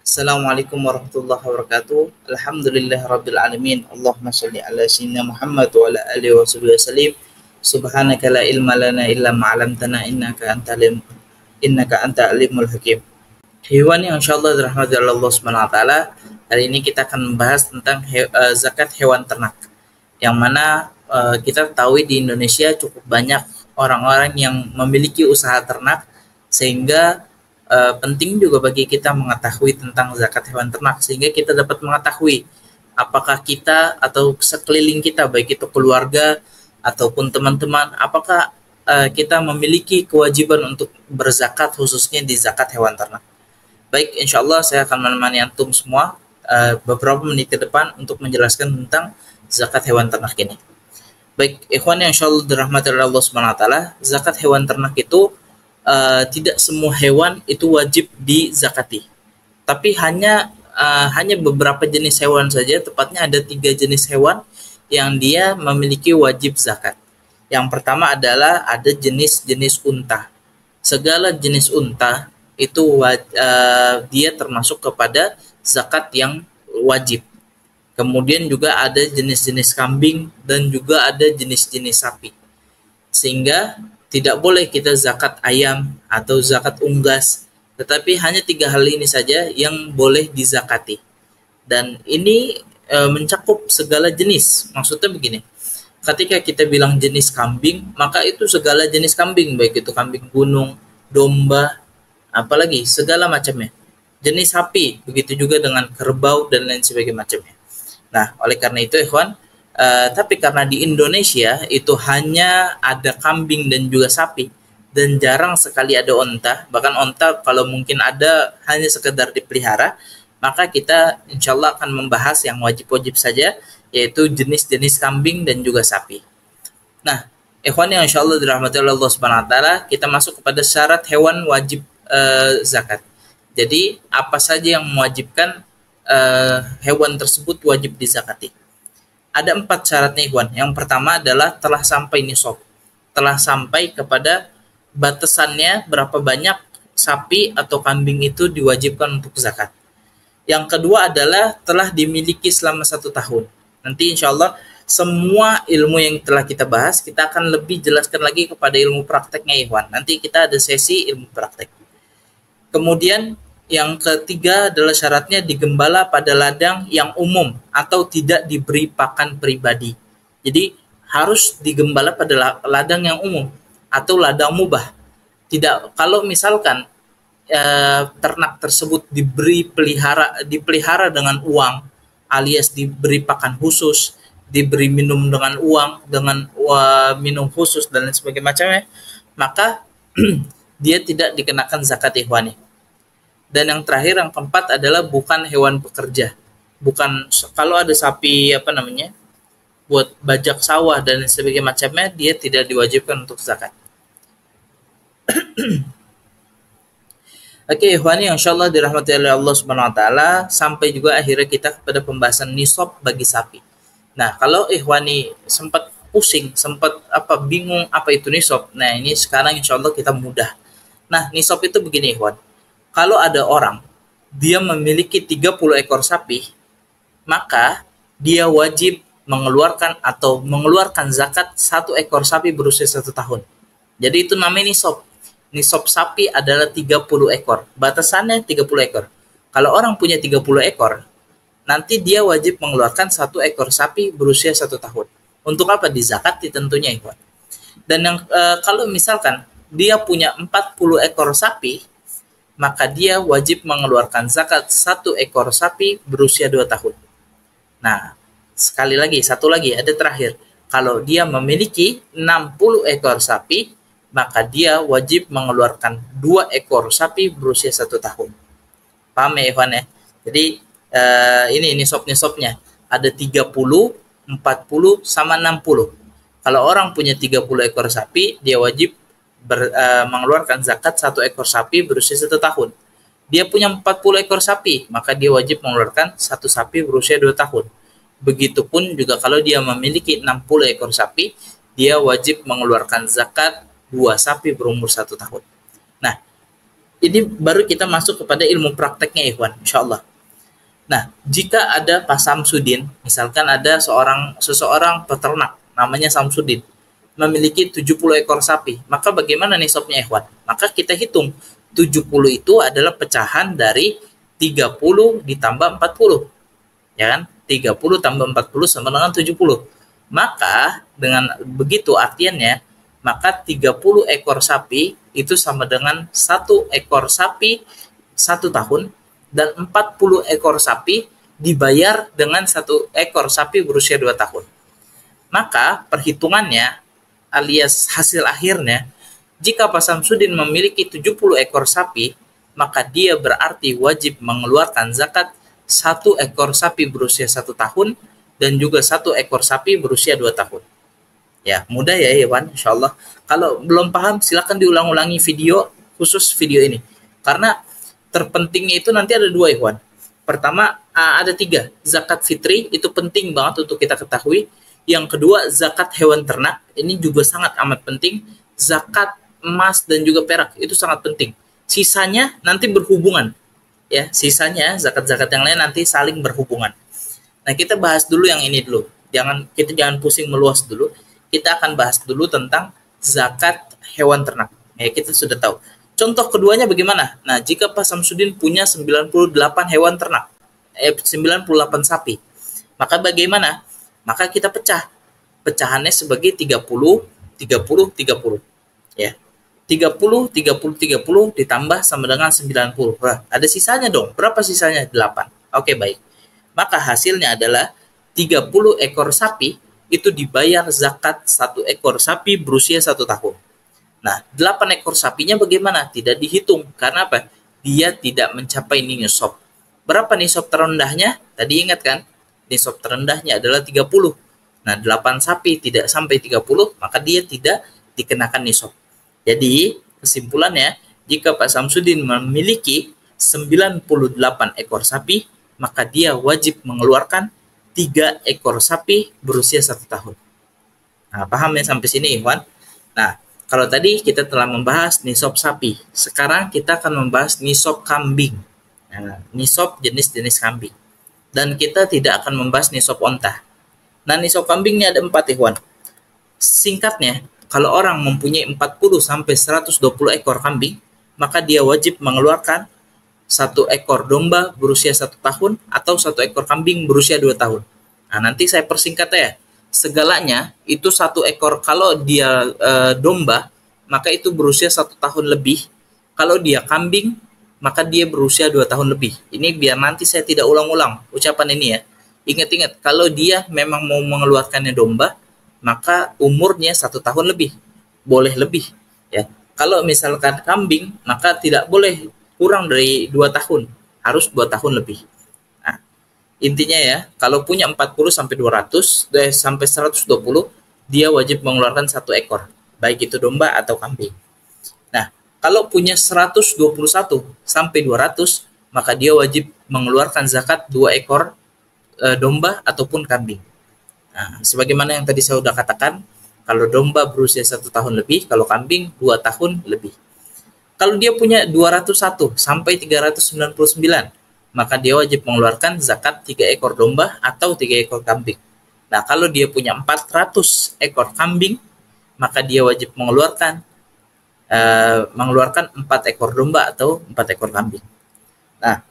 Assalamualaikum warahmatullahi wabarakatuh. Alhamdulillahirabbil alamin. Allahumma shalli ala sayyidina Muhammad wa ala alihi wasallim. Subhanaka la ilma lana illa ma 'allamtana innaka anta alimul hakim. Hewan yang insyaallah dirahmati oleh Allah Subhanahu wa taala. Hari ini kita akan membahas tentang zakat hewan ternak. Yang mana kita tahu di Indonesia cukup banyak orang-orang yang memiliki usaha ternak, sehingga penting juga bagi kita mengetahui tentang zakat hewan ternak, sehingga kita dapat mengetahui apakah kita atau sekeliling kita, baik itu keluarga ataupun teman-teman, apakah kita memiliki kewajiban untuk berzakat, khususnya di zakat hewan ternak. Baik, insya Allah saya akan menemani antum semua beberapa menit ke depan untuk menjelaskan tentang zakat hewan ternak ini. Baik, ikhwan yang insya Allah dirahmati oleh Allah Subhanahu wa taala, zakat hewan ternak itu tidak semua hewan itu wajib dizakati, tapi hanya beberapa jenis hewan saja, tepatnya ada 3 jenis hewan yang dia memiliki wajib zakat. Yang pertama adalah ada jenis-jenis unta. Segala jenis unta itu dia termasuk kepada zakat yang wajib. Kemudian juga ada jenis-jenis kambing dan juga ada jenis-jenis sapi. Sehingga tidak boleh kita zakat ayam atau zakat unggas, tetapi hanya 3 hal ini saja yang boleh dizakati. Dan ini mencakup segala jenis. Maksudnya begini, ketika kita bilang jenis kambing, maka itu segala jenis kambing, baik itu kambing gunung, domba, apalagi segala macamnya. Jenis sapi, begitu juga dengan kerbau dan lain sebagainya macamnya. Nah, oleh karena itu ikhwan, tapi karena di Indonesia itu hanya ada kambing dan juga sapi, dan jarang sekali ada onta, bahkan onta kalau mungkin ada hanya sekedar dipelihara, maka kita insya Allah akan membahas yang wajib-wajib saja, yaitu jenis-jenis kambing dan juga sapi. Nah, ikhwan yang insya Allah dirahmati Allah Subhanahu wa taala, kita masuk kepada syarat hewan wajib zakat. Jadi apa saja yang mewajibkan hewan tersebut wajib dizakati? Ada 4 syaratnya ikhwan. Yang pertama adalah telah sampai nisab, telah sampai kepada batasannya berapa banyak sapi atau kambing itu diwajibkan untuk zakat. Yang kedua adalah telah dimiliki selama 1 tahun. Nanti insya Allah semua ilmu yang telah kita bahas, kita akan lebih jelaskan lagi kepada ilmu prakteknya ikhwan. Nanti kita ada sesi ilmu praktek. Kemudian yang ketiga adalah syaratnya digembala pada ladang yang umum atau tidak diberi pakan pribadi. Jadi harus digembala pada ladang yang umum atau ladang mubah. Tidak, kalau misalkan ternak tersebut dipelihara dengan uang, alias diberi pakan khusus, diberi minum dengan uang, dengan minum khusus dan lain sebagainya macamnya, maka dia tidak dikenakan zakat ikhwani. Dan yang terakhir, yang keempat adalah bukan hewan pekerja. Bukan, kalau ada sapi buat bajak sawah dan sebagainya macamnya, dia tidak diwajibkan untuk zakat. Oke, ikhwani yang insyaallah dirahmati oleh Allah Subhanahu wa taala, sampai juga akhirnya kita kepada pembahasan nisab bagi sapi. Nah, kalau ikhwani sempat pusing, sempat bingung apa itu nisab. Nah, ini sekarang insyaallah kita mudah. Nah, nisab itu begini ikhwan. Kalau ada orang, dia memiliki 30 ekor sapi, maka dia wajib mengeluarkan zakat 1 ekor sapi berusia 1 tahun. Jadi itu namanya nisab. Nisab sapi adalah 30 ekor. Batasannya 30 ekor. Kalau orang punya 30 ekor, nanti dia wajib mengeluarkan 1 ekor sapi berusia 1 tahun. Untuk apa? Dizakati tentunya ikhwan. Dan yang kalau misalkan dia punya 40 ekor sapi, maka dia wajib mengeluarkan zakat 1 ekor sapi berusia 2 tahun. Nah, satu lagi, ada terakhir. Kalau dia memiliki 60 ekor sapi, maka dia wajib mengeluarkan 2 ekor sapi berusia 1 tahun. Paham ya, Ivan ya? Jadi, ini nisab-nisabnya. Ada 30, 40, sama 60. Kalau orang punya 30 ekor sapi, dia wajib mengeluarkan zakat 1 ekor sapi berusia 1 tahun. Dia punya 40 ekor sapi, maka dia wajib mengeluarkan 1 sapi berusia 2 tahun. Begitupun juga kalau dia memiliki 60 ekor sapi, dia wajib mengeluarkan zakat 2 sapi berumur 1 tahun. Nah, Ini baru kita masuk kepada ilmu prakteknya ikhwan, insyaallah. Nah, jika ada Pak Samsudin, misalkan ada seseorang peternak namanya Samsudin, memiliki 70 ekor sapi, maka bagaimana nisabnya ikhwan? Maka kita hitung 70 itu adalah pecahan dari 30 ditambah 40. Ya kan? 30 tambah 40 sama dengan 70. Maka dengan begitu artiannya, maka 30 ekor sapi itu sama dengan 1 ekor sapi 1 tahun, dan 40 ekor sapi dibayar dengan 1 ekor sapi berusia 2 tahun. Maka perhitungannya alias hasil akhirnya, jika Pak Samsudin memiliki 70 ekor sapi, maka dia berarti wajib mengeluarkan zakat 1 ekor sapi berusia 1 tahun dan juga 1 ekor sapi berusia 2 tahun. Ya, mudah ya Iwan, insyaallah. Kalau belum paham silakan diulang-ulangi video khusus video ini. Karena terpentingnya itu nanti ada 2 Iwan. Pertama, ada 3. Zakat fitri itu penting banget untuk kita ketahui. Yang kedua, zakat hewan ternak. Ini juga sangat amat penting. Zakat emas dan juga perak itu sangat penting. Sisanya nanti berhubungan. Ya, sisanya zakat-zakat yang lain nanti saling berhubungan. Nah, kita bahas dulu yang ini dulu. Kita jangan pusing meluas dulu. Kita akan bahas dulu tentang zakat hewan ternak. Ya, kita sudah tahu. Contoh keduanya bagaimana? Nah, jika Pak Samsudin punya 98 hewan ternak, 98 sapi, maka bagaimana? Maka kita pecah. Pecahannya sebagai 30, 30, 30. Ya. 30, 30, 30 ditambah sama dengan 90. Wah, ada sisanya dong. Berapa sisanya? 8. Oke, baik. Maka hasilnya adalah 30 ekor sapi itu dibayar zakat 1 ekor sapi berusia 1 tahun. Nah, 8 ekor sapinya bagaimana? Tidak dihitung. Karena apa? Dia tidak mencapai nisab. Berapa nisab terendahnya? Tadi ingat kan? Nisab terendahnya adalah 30. Nah, 8 sapi tidak sampai 30, maka dia tidak dikenakan nisab. Jadi, kesimpulannya, jika Pak Samsudin memiliki 98 ekor sapi, maka dia wajib mengeluarkan 3 ekor sapi berusia 1 tahun. Nah, paham ya sampai sini, Ikhwan? Nah, kalau tadi kita telah membahas nisab sapi, sekarang kita akan membahas nisab kambing. Nah, nisab jenis-jenis kambing. Dan kita tidak akan membahas nisab onta. Nah, nisab kambingnya ada 4, Ikhwan. Singkatnya, kalau orang mempunyai 40 sampai 120 ekor kambing, maka dia wajib mengeluarkan 1 ekor domba berusia 1 tahun atau 1 ekor kambing berusia 2 tahun. Nah, nanti saya persingkat ya. Segalanya itu 1 ekor. Kalau dia domba, maka itu berusia 1 tahun lebih. Kalau dia kambing, maka dia berusia 2 tahun lebih. Ini biar nanti saya tidak ulang-ulang ucapan ini ya. Ingat-ingat, kalau dia memang mau mengeluarkannya domba, maka umurnya 1 tahun lebih. Boleh lebih. Ya. Kalau misalkan kambing, maka tidak boleh kurang dari 2 tahun. Harus 2 tahun lebih. Intinya ya, kalau punya 40 sampai 200 sampai 120, dia wajib mengeluarkan 1 ekor, baik itu domba atau kambing. Nah, kalau punya 121 sampai 200, maka dia wajib mengeluarkan zakat 2 ekor domba ataupun kambing. Nah, sebagaimana yang tadi saya sudah katakan, kalau domba berusia 1 tahun lebih, kalau kambing 2 tahun lebih. Kalau dia punya 201 sampai 399, maka dia wajib mengeluarkan zakat 3 ekor domba atau 3 ekor kambing. Nah, kalau dia punya 400 ekor kambing, maka dia wajib mengeluarkan 4 ekor domba atau 4 ekor kambing. Nah,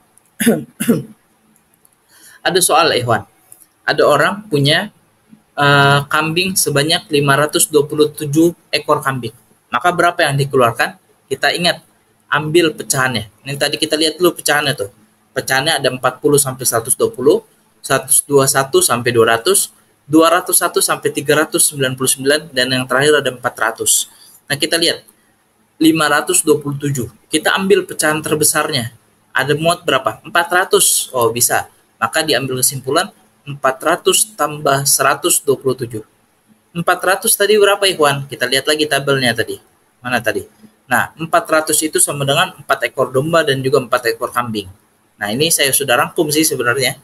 ada soal Ikhwan. Ada orang punya kambing sebanyak 527 ekor kambing. Maka berapa yang dikeluarkan? Kita ingat, ambil pecahannya. Ini tadi kita lihat dulu pecahannya tuh. Pecahannya ada 40 sampai 120, 121 sampai 200, 201 sampai 399, dan yang terakhir ada 400. Nah, kita lihat 527. Kita ambil pecahan terbesarnya. Ada muat berapa? 400. Oh, bisa. Maka diambil kesimpulan 400 tambah 127. 400 tadi berapa, Ikhwan? Kita lihat lagi tabelnya tadi. Mana tadi? Nah, 400 itu sama dengan 4 ekor domba dan juga 4 ekor kambing. Nah, ini saya sudah rangkum sih sebenarnya.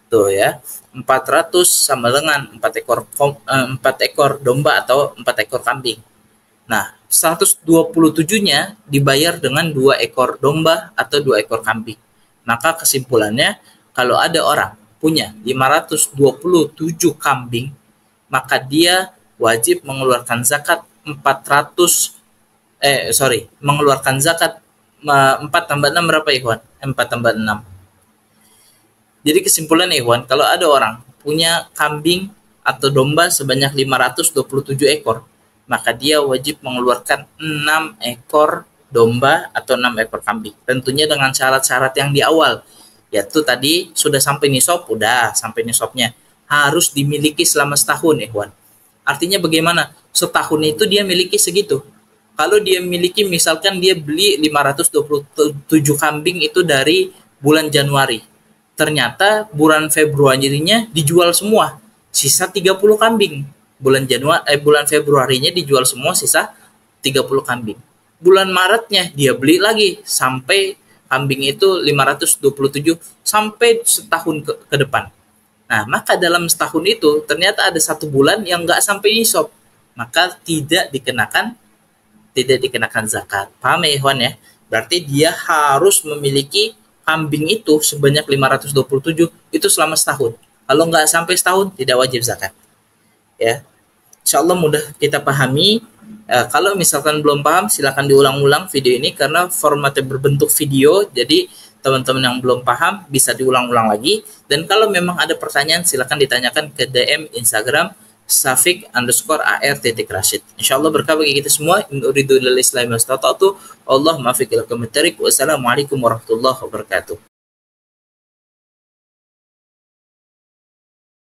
Tuh ya. 400 sama dengan 4 ekor domba atau 4 ekor kambing. Nah, 127-nya dibayar dengan 2 ekor domba atau 2 ekor kambing. Maka kesimpulannya, kalau ada orang punya 527 kambing, maka dia wajib mengeluarkan zakat mengeluarkan zakat 4 tambah 6 berapa ikhwan? 4 tambah 6. Jadi kesimpulan ikhwan, kalau ada orang punya kambing atau domba sebanyak 527 ekor, maka dia wajib mengeluarkan 6 ekor domba atau 6 ekor kambing. Tentunya dengan syarat-syarat yang di awal, yaitu tadi sudah sampai nisab, udah sampai nisabnya. Harus dimiliki selama setahun, ikhwan. Artinya bagaimana? Setahun itu dia miliki segitu. Kalau dia miliki, misalkan dia beli 527 kambing itu dari bulan Januari. Ternyata bulan Februarinya dijual semua, sisa 30 kambing. Bulan Februarinya dijual semua, sisa 30 kambing. Bulan Maretnya dia beli lagi sampai kambing itu 527 sampai setahun ke depan. Nah, maka dalam setahun itu ternyata ada 1 bulan yang nggak sampai nisab, maka tidak dikenakan zakat. Paham ya, Ikhwan ya? Berarti dia harus memiliki kambing itu sebanyak 527 itu selama setahun. Kalau nggak sampai setahun, tidak wajib zakat. Ya, insya Allah mudah kita pahami. Kalau misalkan belum paham, silakan diulang-ulang video ini karena formatnya berbentuk video. Jadi teman-teman yang belum paham bisa diulang-ulang lagi. Dan kalau memang ada pertanyaan, silakan ditanyakan ke DM Instagram Safik_AR_Rashid. Insya Allah berkah bagi kita semua. In uridu lil Islam mastata'tu. Allah maafiq ila. Wassalamualaikum warahmatullahi wabarakatuh.